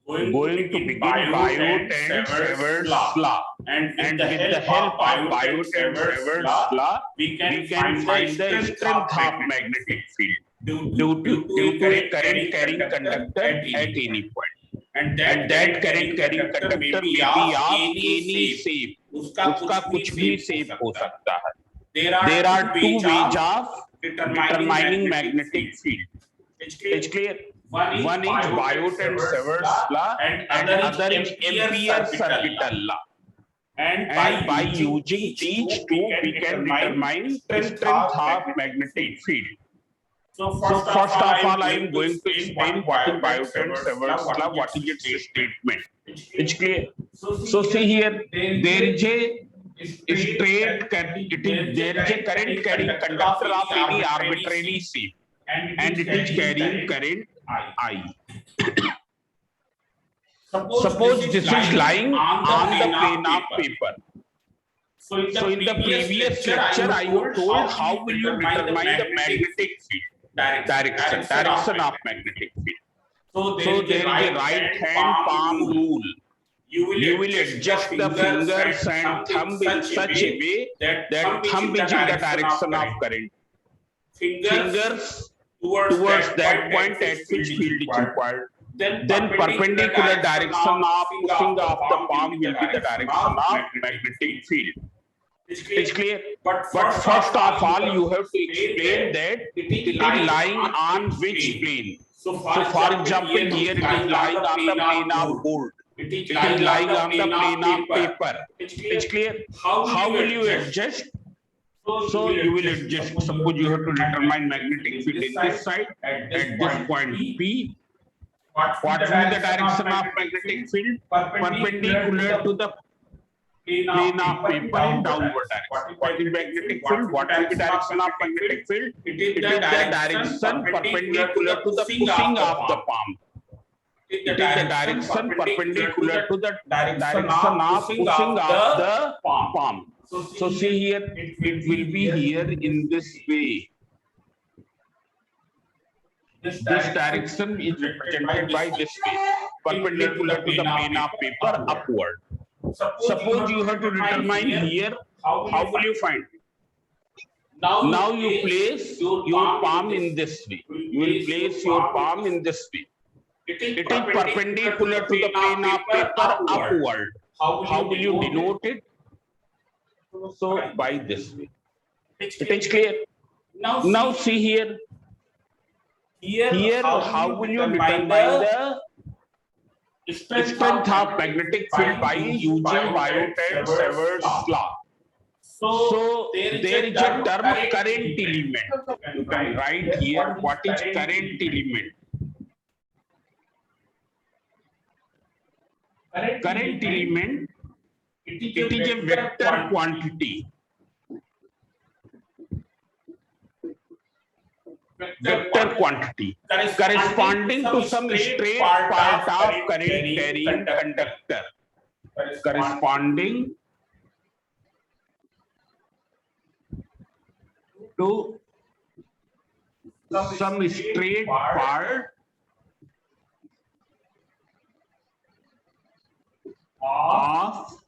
going to begin Biot and Savart's law, and with the help of Biot and Savart's law, we can find the strength of magnetic field due to a current carrying conductor at any point. And that current carrying conductor may be of any shape, उसका कुछ भी shape हो सकता है. There are two ways of determining magnetic field. It's clear. One is Biot and Savart's law, and other is Ampere's circuital law. And by using these two, we can determine the strength of magnetic field. So first of all, I am going to explain what is Biot and Savart's law, what is its statement. It's clear. So see here, there is a straight current, there is a current carrying conductor of any arbitrary shape, and it is carrying current I. Suppose this is lying on the plane of paper. So in the previous lecture, I was told how will you determine the magnetic field direction of magnetic field. So there is a right hand palm rule. You will adjust the fingers and thumb in such a way that thumb is in the direction of current. Fingers towards that point at which field is required. Then perpendicular direction of pushing of the palm will be the direction of magnetic field. It's clear. But first of all, you have to explain that it is lying on which plane. So for example, here it is lying on the plane of gold. It is lying on the plane of paper. It's clear. How will you adjust? So you will adjust. Suppose you have to determine magnetic field in this side at this point P. What will be the direction of magnetic field? Perpendicular to the plane of paper in downward direction. What is magnetic field? What will be the direction of magnetic field? It is the direction perpendicular to the pushing of the palm. It is the direction perpendicular to the direction of pushing of the palm. So see here, it will be here in this way. This direction is represented by this way, perpendicular to the plane of paper upward. Suppose you have to determine here, how will you find? Now you place your palm in this way. You will place your palm in this way. It is perpendicular to the plane of paper upward. How will you denote it? So by this way. It is clear. Now see here. Here, how will you determine the strength of magnetic field by using Biot and Savart's law? So there is a term current element. You can write here what is current element. Current element, it is a vector quantity. Vector quantity corresponding to some straight part of current carrying conductor. Corresponding to some straight part of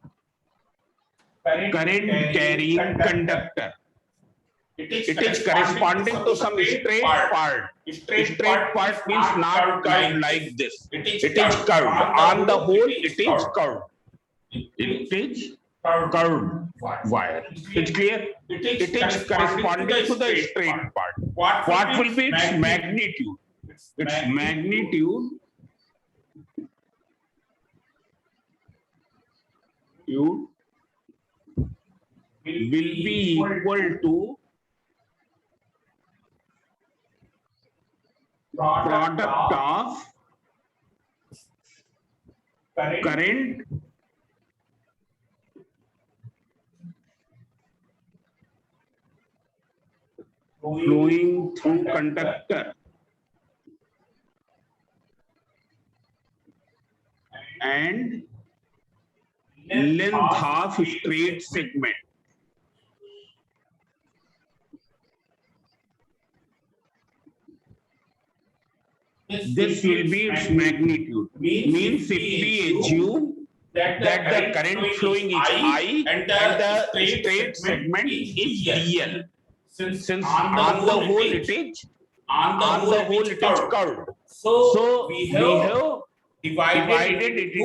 current carrying conductor. It is corresponding to some straight part. Straight part means not curved like this. It is curved. On the whole, it is curved. It is curved wire. It's clear? It is corresponding to the straight part. What will be its magnitude? Its magnitude will be equal to product of current flowing through conductor and length of straight segment. this will be its magnitude. Means if we assume that the current flowing is I and the straight segment is DL. Since on the whole it is curved. So we have divided it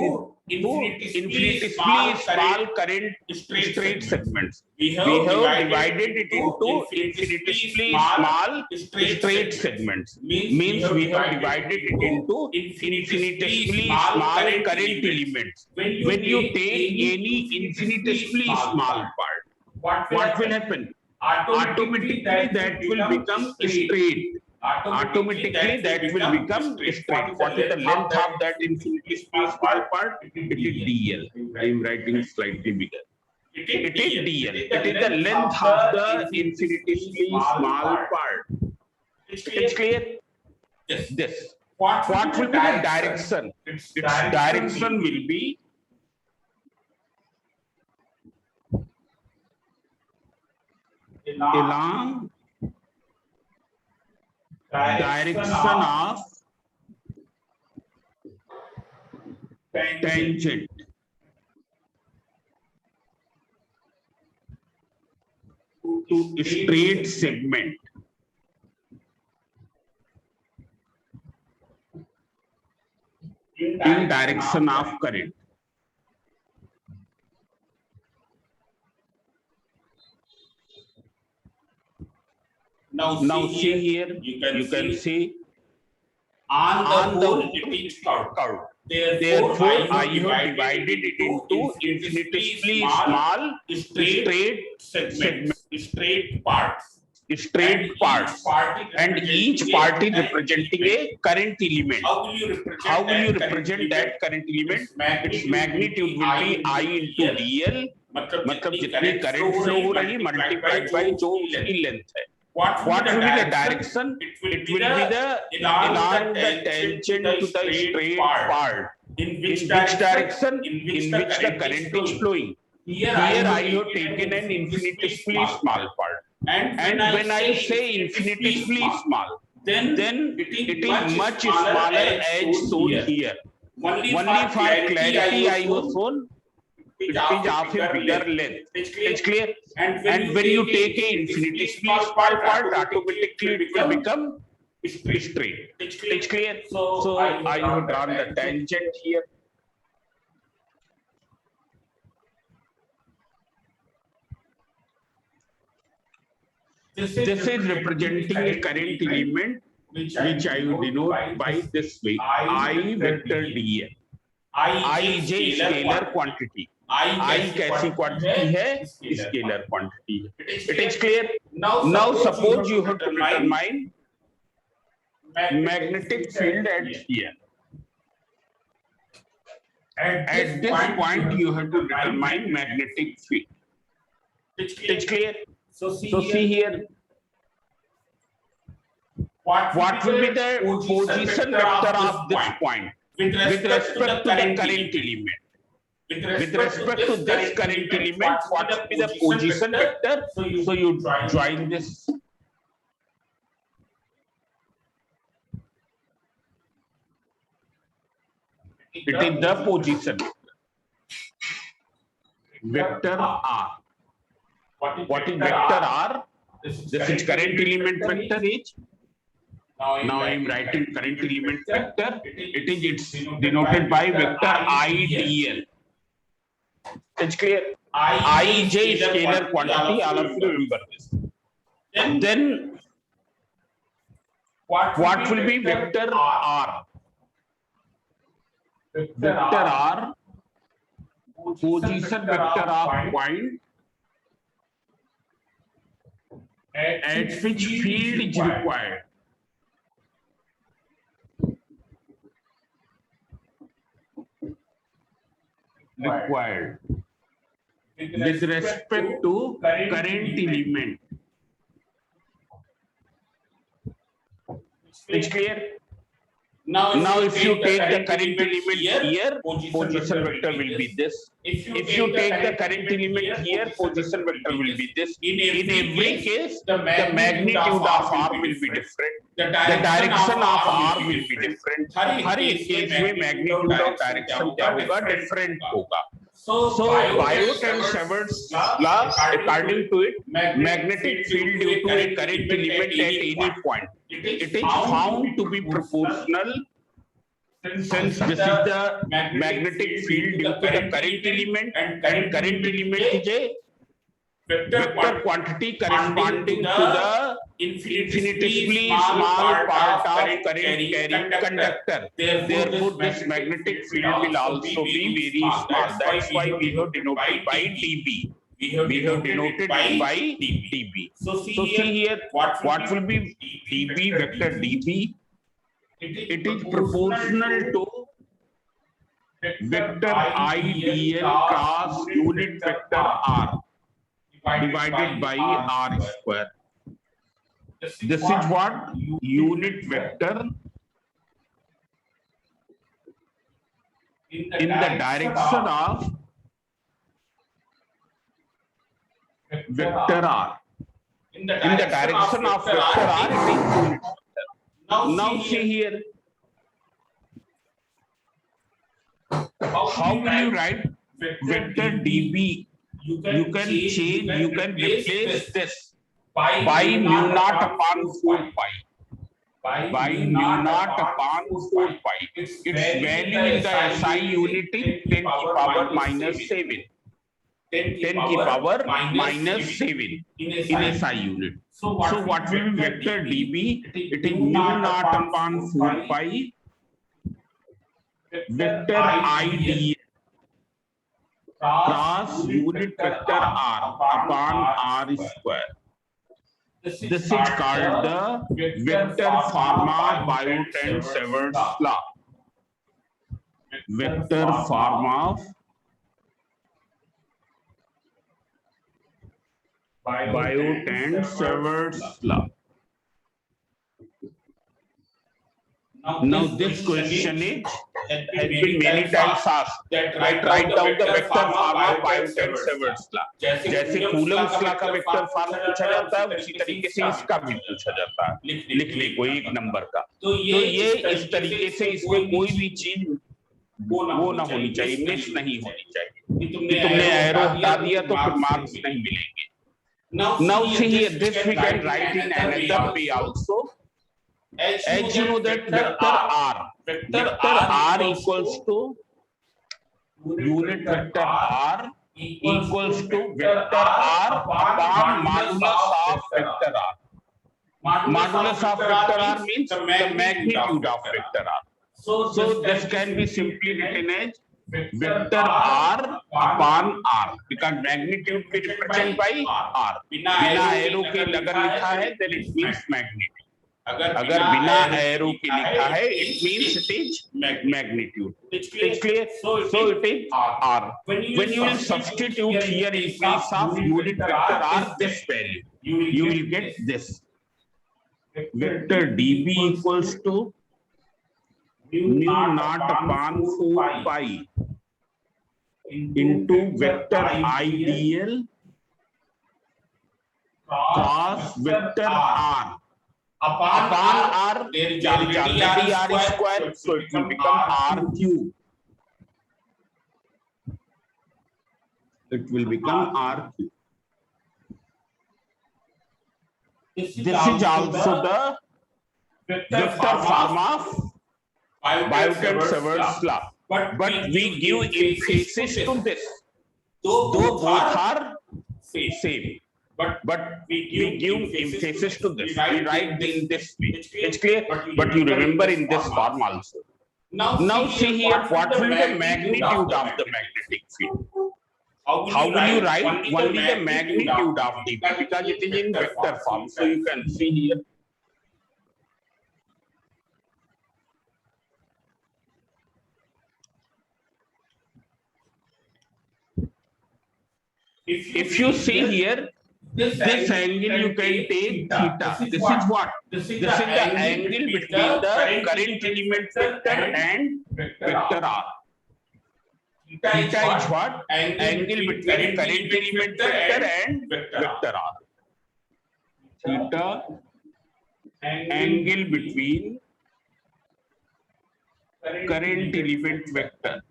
into infinitesimally small current straight segments. We have divided it into infinitesimally small straight segments. Means we have divided it into infinitesimally small current elements. When you take any infinitesimally small part, what will happen? Automatically that will become straight. Automatically that will become straight. What is the length of that infinitesimally small part? It is DL. I am writing slightly bigger. It is DL. It is the length of the infinitesimally small part. It's clear? Yes. This. What will be the direction? Its direction will be along direction of tangent to straight segment in direction of current. Now see here, you can see on the whole it is curved. Therefore, I have divided it into infinitesimally small straight parts, and each part is representing a current element. How will you represent that current element? Its magnitude will be I into DL. मतलब जितनी current flow हो रही multiplied by जो उसकी length है. What will be the direction? It will be the along the tangent to the straight part. In which direction? In which the current is flowing. Here I have taken an infinitesimally small part. And when I say infinitesimally small, then it is much smaller as shown here. Only for clarity I have shown it is of a bigger length. It's clear? And when you take an infinitesimally small part, automatically it will become straight. It's clear? So I have drawn the tangent here. This is representing a current element which I will denote by this way. I vector dl. I j scalar quantity. I कैसी quantity है? Scalar quantity. It is clear? Now suppose you have to determine magnetic field at here. At this point you have to determine magnetic field. It's clear? So see here. What will be the position vector of this point with respect to the current element? With respect to this current element, what will be the position vector? So you join this. It is the position vector R. What is vector R? This is current element vector H. Now I am writing current element vector. It's denoted by vector IDL. It's clear? I j scalar quantity. All of you remember this. Then what will be vector R? Vector R, position vector of point at which field is required. With respect to current element. It's clear? Now if you take the current element here, position vector will be this. If you take the current element here, position vector will be this. In every case, the magnitude of R will be different. the direction of R will be different. हर एक case में magnitude और direction क्या होगा, different होगा. So Biot and Savart's law, according to it, magnetic field due to a current element at any point, it is found to be proportional. Since this is the magnetic field due to the current element, and current element is a vector quantity corresponding to the infinitesimally small part of current carrying conductor. Therefore, this magnetic field will also be very small. That's why we have denoted by dB. We have denoted by dB. So see here, what will be dB, vector dB? It is proportional to vector IDL cross unit vector R divided by R square. This is what unit vector in the direction of vector R. In the direction of vector R, it is unit vector. Now see here. How will you write vector dB? You can change, you can replace this by mu naught upon 4 pi. By mu naught upon 4 pi. Its value in the SI unit is 10 to the power minus 7. 10 to the power minus 7 in SI unit. So what will be vector dB? It is mu naught upon 4 pi vector ID cross unit vector R upon R square. This is called the vector form of Biot and Savart's law. Vector form of Biot and Savart's law. Now this question has been many times asked that write down the vector form of Biot and Savart's law. जैसे Coulomb's law का vector form पूछा जाता है उसी तरीके से इसका भी पूछा जाता है. लिख ले कोई एक नंबर का. तो ये इस तरीके से इसमें कोई भी चीज वो ना होनी चाहिए, मिस नहीं होनी चाहिए. कि तुमने एरो हटा दिया तो फिर मार्क्स नहीं मिलेंगे. Now see here, this we can write in another way also. As you know that vector R equals to unit vector R equals to vector R upon modulus of vector R. Modulus of vector R means the magnitude of vector R. So this can be simply written as vector R upon R because magnitude is represented by R. बिना arrow के अगर लिखा है then it means magnitude. अगर बिना arrow के लिखा है it means it is magnitude. It's clear? So it is R. When you will substitute here in place of unit vector R this value, you will get this. Vector dB equals to mu naught upon 4 pi into vector IDL cross vector R. Upon R, there is already R square, so it will become R cube. It will become R cube. This is also the vector form of Biot and Savart's law. But we give emphasis to this. Though both are same. But we give emphasis to this. We write in this way. It's clear? But you remember in this form also. Now see here, what will be the magnitude of the magnetic field? How will you write only the magnitude of dB? Because it is in vector form. So you can see here. If you see here, this angle you can take theta. This is what? This is the angle between the current element vector and vector R. Theta is what? Angle between current element vector and vector R. Theta angle between current element vector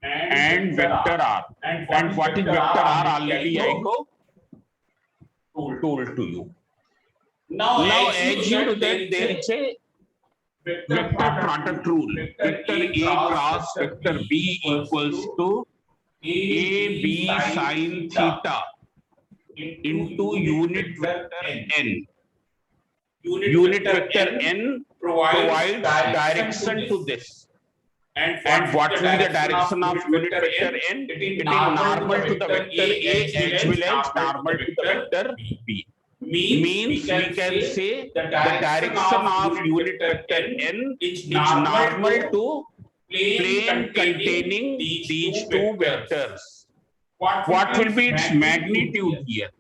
and vector r. And what is vector r? Already I go told to you. Now as you do that, there is a vector product rule. Vector A cross vector B equals to AB sin theta into unit vector n. Unit vector n provides direction to this. And what will be the direction of unit vector n? It is normal to the vector A as well as normal to the vector B. Means we can say the direction of unit vector n is normal to plane containing these two vectors. What will be its magnitude here?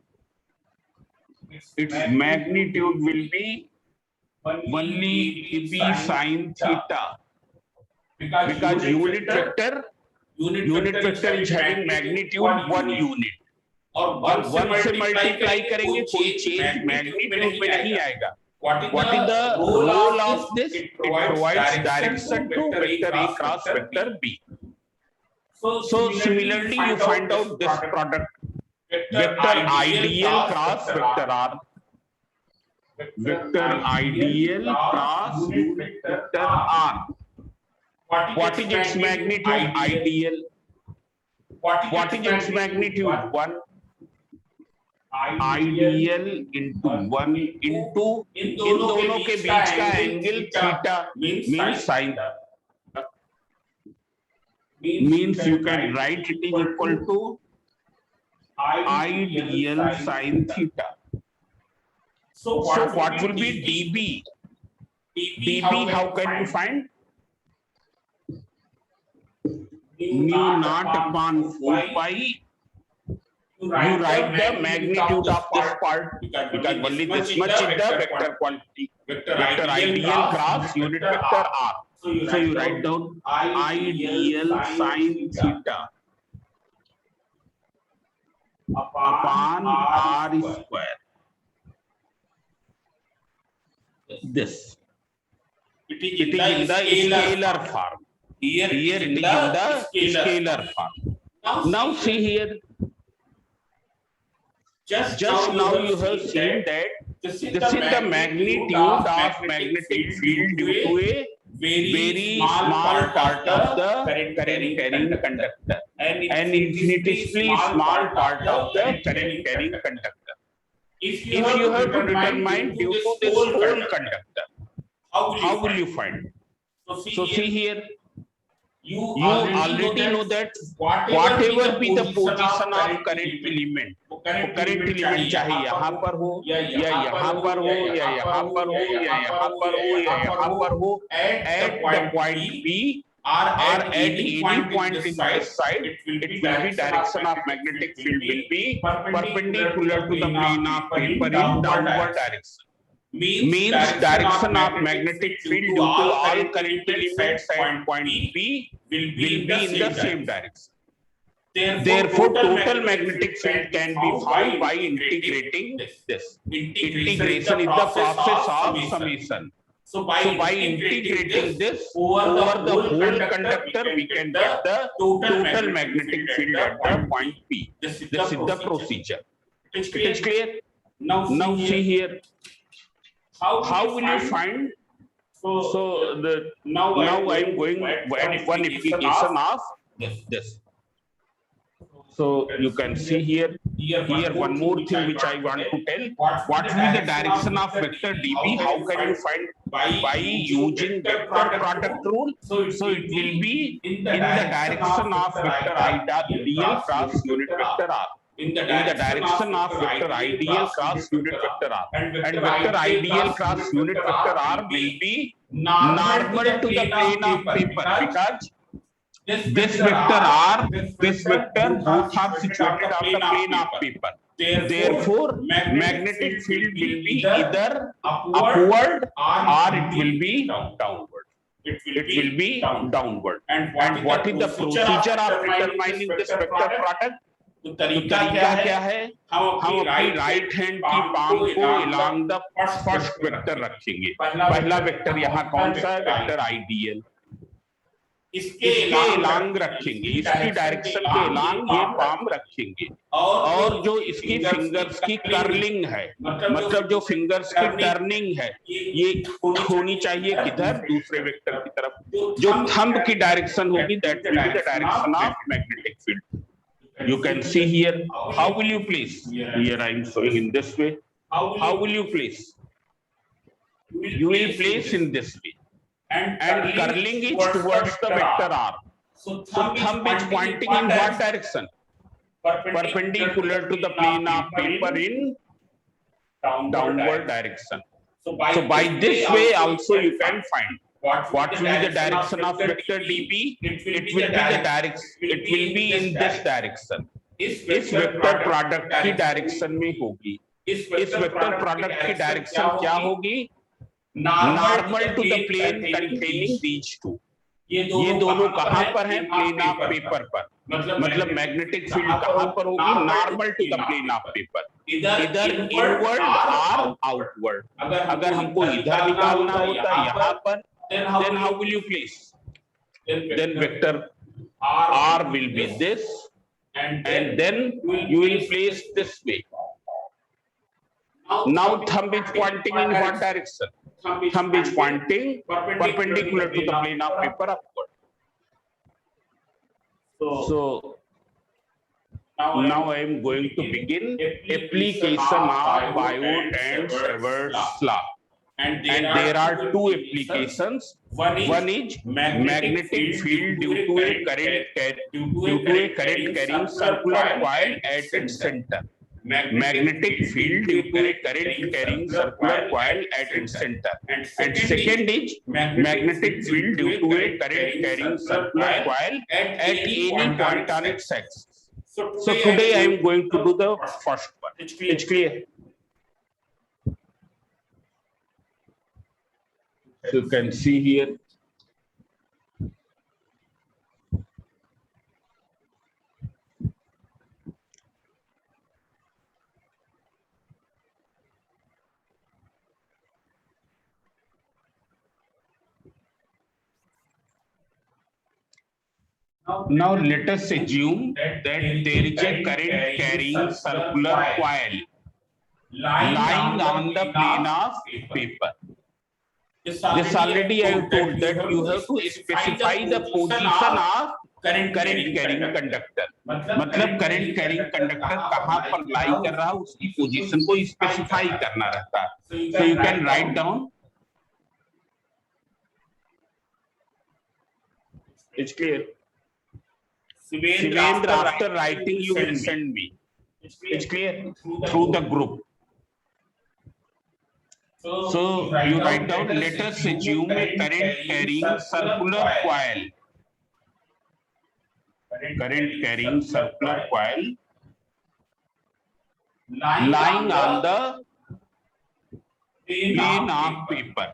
Its magnitude will be only AB sin theta, because unit vector is having magnitude 1 unit. और 1 से multiply करेंगे कोई change magnitude में नहीं आएगा. What is the role of this? It provides direction to vector A cross vector B. So similarly, you find out this product, vector ideal cross vector R. Vector ideal cross vector R. What is its magnitude? Ideal. What is its magnitude? 1. Ideal into 1 into इन दोनों के बीच का angle theta means sin. Means you can write it is equal to ideal sin theta. So what will be dB? dB how can you find? Mu naught upon 4 pi. You write the magnitude of this part, because only this much is the vector quantity. Vector ideal cross unit vector R. So you write down ideal sin theta upon R square. This. It is in the scalar form. Here it is in the scalar form. Now see here. Just now you have seen that this is the magnitude of magnetic field due to a very small part of the current carrying conductor and infinitesimally small part of the current carrying conductor. If you have to determine due to this whole conductor, how will you find? So see here. You already know that whatever be the position of current element, चाहे यहाँ पर हो या यहाँ पर हो या यहाँ पर हो या यहाँ पर हो या यहाँ पर हो, at the point B or at any point in this side, it will be direction of magnetic field will be perpendicular to the plane of paper in downward direction. Means direction of magnetic field due to all current elements at point B will be in the same direction. Therefore, total magnetic field can be found by integrating this. Integration is the process of summation. So by integrating this over the whole conductor, we can get the total magnetic field at the point P. This is the procedure. It is clear? Now see here. How will you find? So now I am going one application of this. So you can see here one more thing which I want to tell. What will be the direction of vector dB? How can you find? By using vector product rule. So it will be in the direction of vector ideal cross unit vector R. In the direction of vector ideal cross unit vector R. And vector ideal cross unit vector R will be normal to the plane of paper, because this vector R, this vector both are situated on the plane of paper. Therefore, magnetic field will be either upward or it will be downward. It will be downward. And what is the procedure of determining this vector product? तो तरीका क्या है, हम अपनी right hand की palm को along the first vector रखेंगे। पहला वेक्टर यहाँ कौन सा है, वेक्टर आइडियल, इसके along रखेंगे, इसकी डायरेक्शन के along ये पाम रखेंगे, और जो इसकी फिंगर्स की कर्लिंग है, मतलब जो फिंगर्स की टर्निंग है, ये होनी चाहिए किधर, दूसरे वेक्टर की तरफ। जो थंब की डायरेक्शन होगी, that will be the direction of magnetic field. You can see here. How will you place? Here I am showing in this way. How will you place? You will place in this way. And curling is towards the vector R. So thumb is pointing in what direction? Perpendicular to the plane of paper in downward direction. So by this way also you can find what will be the direction of vector dp. It will be the direction, it will be in this direction. इस vector product की direction में होगी। इस vector product की direction क्या होगी, normal to the plane containing these two. ये दोनों कहां पर हैं, प्लेन ऑफ पेपर पर। मतलब मैग्नेटिक फील्ड कहां पर होगी, normal to the plane of paper, इधर इनवर्ड और आउटवर्ड। अगर हमको इधर निकालना होता है यहाँ पर, then how will you place? Then vector R will be this, and then you will place this way. Now thumb is pointing in what direction? Thumb is pointing perpendicular to the plane of paper upward. So now I am going to begin application of Biot and Savart's law. And there are two applications. One is magnetic field due to a current carrying circular coil at its center. Magnetic field due to a current carrying circular coil at its center. And second is magnetic field due to a current carrying circular coil at any point on its axis. So today I am going to do the first one. It's clear? So you can see here. Now let us assume that there is a current carrying circular coil lying on the plane of paper. This already I have told that you have to specify the position of current carrying conductor. मतलब current carrying conductor कहाँ पर lie कर रहा है, उसकी position को specify करना रहता है. So you can write down. It's clear. Shivendra, after writing you will send me. It's clear through the group. So you write down, let us assume a current carrying circular coil. Current carrying circular coil lying on the plane of paper.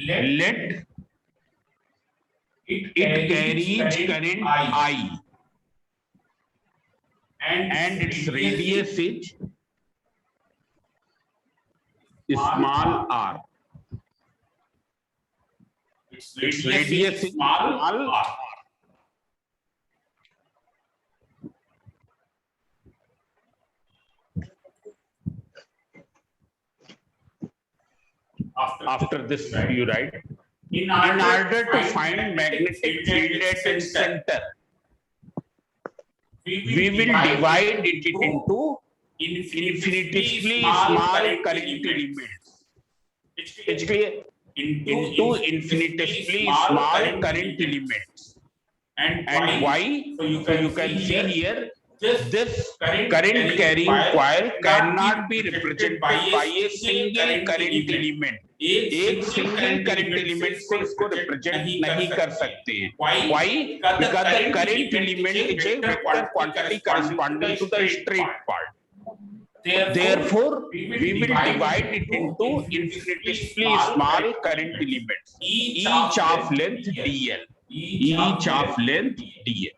Let it carries current I and its radius is small r. Its radius is small r. After this you write, in order to find magnetic field at its center, we will divide it into infinitesimally small current elements. It's clear? Into infinitesimally small current elements. And why? So you can see here, this current carrying coil cannot be represented by a single current element. एक single current element को इसको represent नहीं कर सकते हैं. Why? Because the current element is a vector quantity corresponding to the straight part. Therefore, we will divide it into infinitesimally small current elements, each of length dl. Each of length dl.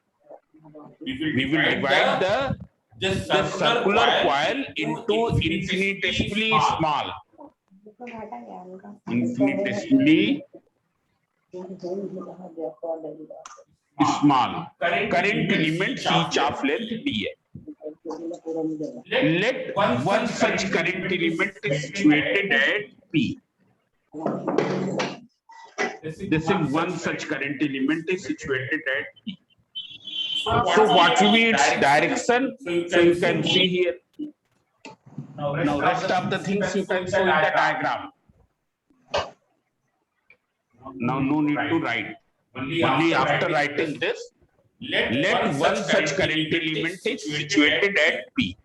We will divide this circular coil into infinitesimally small. Infinitesimally small current elements each of length dl. Let one such current element is situated at P. This is one such current element is situated at P. So what will be its direction? So you can see here. Now rest of the things you can show in the diagram. Now no need to write. Only after writing this, let one such current element is situated at P.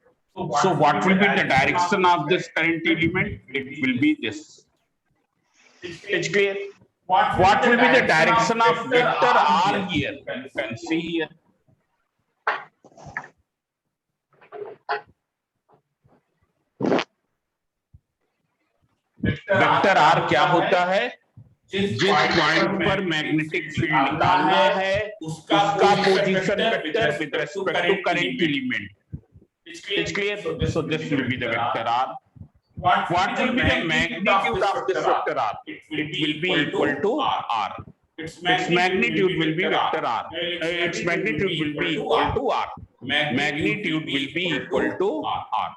So what will be the direction of this current element? It will be this. It's clear? What will be the direction of vector R here? You can see here. Vector R क्या होता है? जिस point पर magnetic field निकालना है उसका position vector with respect to current element. It's clear? So this will be the vector R. What will be the magnitude of this vector R? It will be equal to R. Its magnitude will be vector R. Its magnitude will be equal to R. Magnitude will be equal to R.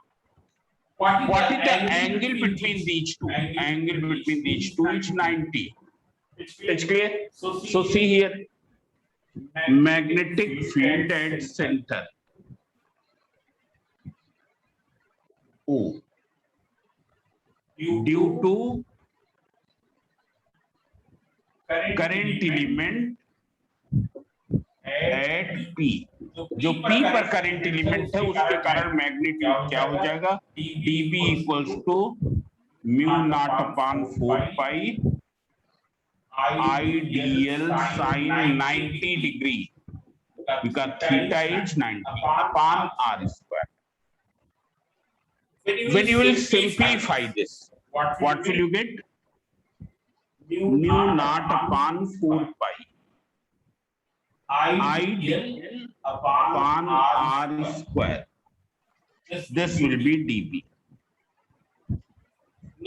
What is the angle between these two? Angle between these two is 90. It's clear? So see here. Magnetic field at center O due to current element at P. जो P पर current element है उसके कारण magnitude क्या हो जाएगा? dB equals to mu naught upon 4 pi IDL sin 90 degree because theta is 90 upon R square. When you will simplify this, what will you get? Mu naught upon 4 pi IDL upon R square. This will be dB.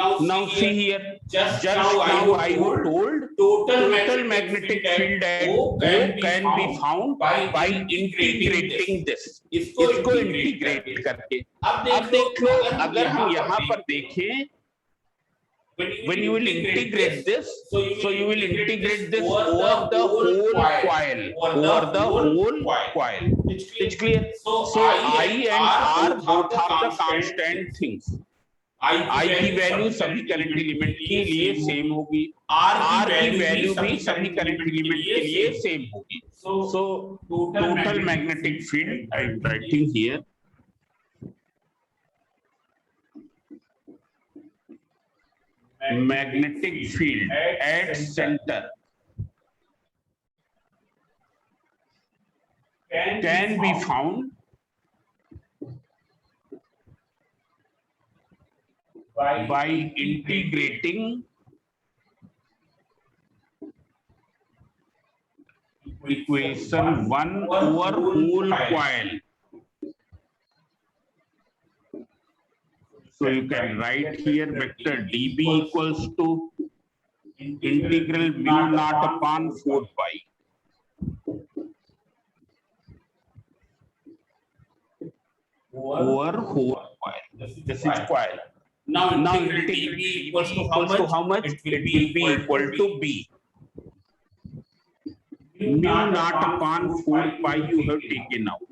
Now see here, just now I have told total magnetic field at O can be found by integrating this. इसको integrate करके. अब देख लो, अगर हम यहाँ पर देखें, when you will integrate this, so you will integrate this over the whole coil, over the whole coil. It's clear? So I and R both are the constant things. I की value सभी current element के लिए same होगी, R की value भी सभी current element के लिए सेम होगी. So total magnetic field I am writing here. Magnetic field at center can be found by integrating equation 1 over whole coil. So you can write here vector dB equals to integral mu naught upon 4 pi over whole coil. This is coil. Now integral dB equals to how much? It will be equal to B. Mu naught upon 4 pi you have taken out.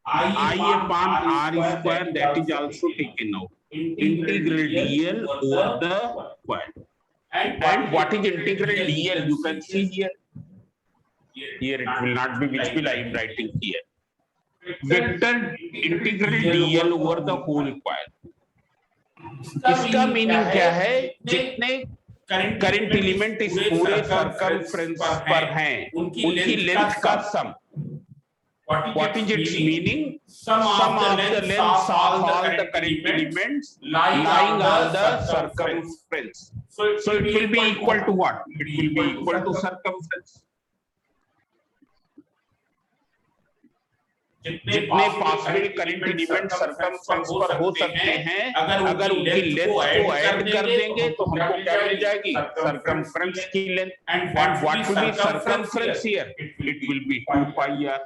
I upon R square that is also taken out. Integral dl over the coil. And what is integral dl? You can see here. Here it will not be, which will I am writing here. Vector integral dl over the whole coil. इसका meaning क्या है? जितने current element इस पूरे circumference पर हैं उनकी length का सम. What is its meaning? Sum of the lengths of all the current elements lying on the circumference. So it will be equal to what? It will be equal to circumference. जितने पासवे current element circumference पर हो सकते हैं, अगर उनकी length को add कर देंगे तो हमको क्या मिल जाएगी? सरकमफ्रेंस की length. And what will be circumference here? It will be 2 pi r.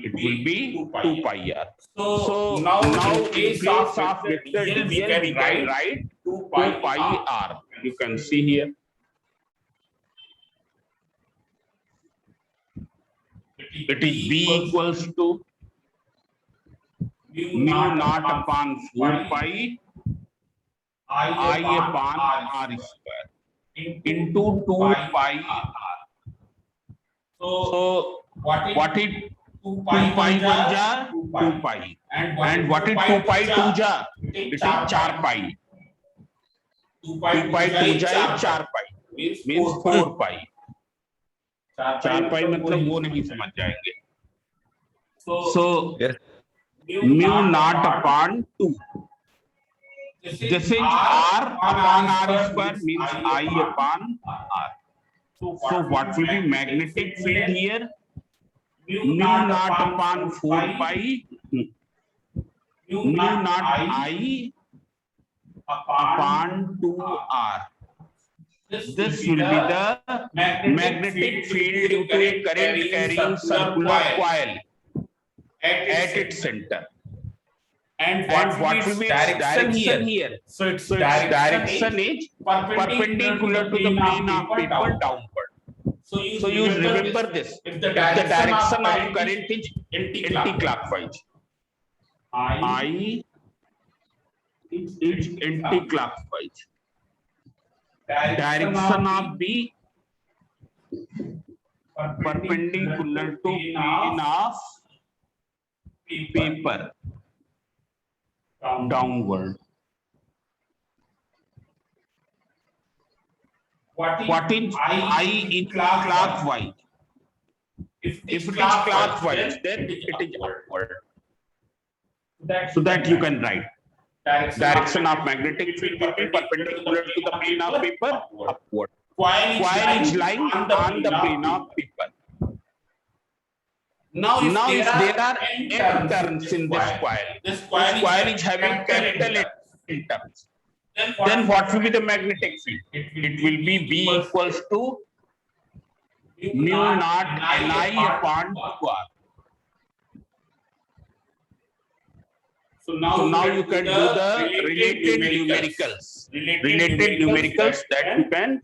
It will be 2 pi r. So now in place of vector dl we can write 2 pi r. You can see here. It is b equals to mu naught upon 4 pi I upon r square into 2 pi r. So what is 2 pi 1 ja 2 pi, and what is 2 pi 2 ja? It is 4 pi. 2 pi 2 ja is 4 pi, means 4 pi. 4 pi मतलब वो नहीं समझ जाएंगे. So mu naught upon 2. This is r upon r square, means I upon r. So what will be magnetic field here? Mu naught upon 4 pi mu naught I upon 2r. This will be the magnetic field due to a current carrying circular coil at its center. And what will be its direction here? So its direction is perpendicular to the plane of paper downward. So you remember this. If the direction of current is anti-clockwise, I is anti-clockwise. Direction of B perpendicular to plane of paper downward. What is I in clockwise? If it is clockwise, then it is upward. So that you can write. Direction of magnetic field will be perpendicular to the plane of paper, upward. Coil is lying on the plane of paper. Now if there are n turns in this coil is having capital N turns, then what will be the magnetic field? It will be B equals to mu naught Ni upon 2r. So now you can do the related numericals that you can